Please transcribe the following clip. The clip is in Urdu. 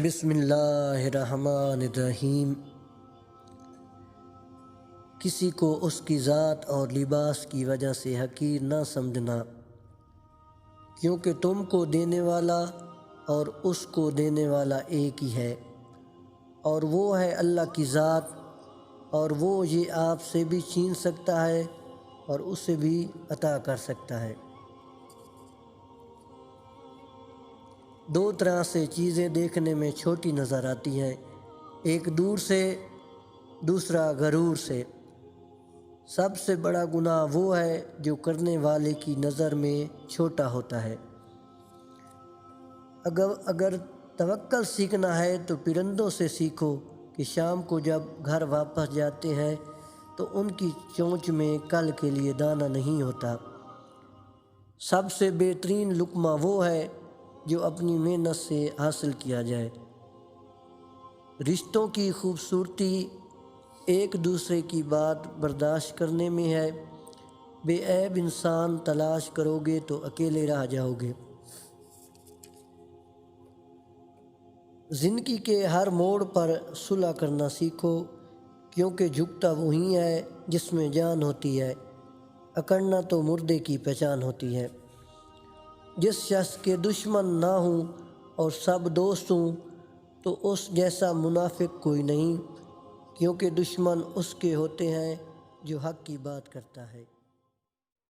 بسم اللہ الرحمن الرحیم۔ کسی کو اس کی ذات اور لباس کی وجہ سے حقیر نہ سمجھنا، کیونکہ تم کو دینے والا اور اس کو دینے والا ایک ہی ہے، اور وہ ہے اللہ کی ذات، اور وہ یہ آپ سے بھی چھین سکتا ہے اور اسے بھی عطا کر سکتا ہے۔ دو طرح سے چیزیں دیکھنے میں چھوٹی نظر آتی ہیں، ایک دور سے، دوسرا غرور سے۔ سب سے بڑا گناہ وہ ہے جو کرنے والے کی نظر میں چھوٹا ہوتا ہے۔ اگر توکل سیکھنا ہے تو پرندوں سے سیکھو کہ شام کو جب گھر واپس جاتے ہیں تو ان کی چونچ میں کل کے لیے دانہ نہیں ہوتا۔ سب سے بہترین لقمہ وہ ہے جو اپنی محنت سے حاصل کیا جائے۔ رشتوں کی خوبصورتی ایک دوسرے کی بات برداشت کرنے میں ہے۔ بے عیب انسان تلاش کرو گے تو اکیلے رہ جاؤ گے۔ زندگی کے ہر موڑ پر صلح کرنا سیکھو، کیونکہ جھکتا وہی ہے جس میں جان ہوتی ہے، اکڑنا تو مردے کی پہچان ہوتی ہے۔ جس شخص کے دشمن نہ ہوں اور سب دوست ہوں تو اس جیسا منافق کوئی نہیں، کیونکہ دشمن اس کے ہوتے ہیں جو حق کی بات کرتا ہے۔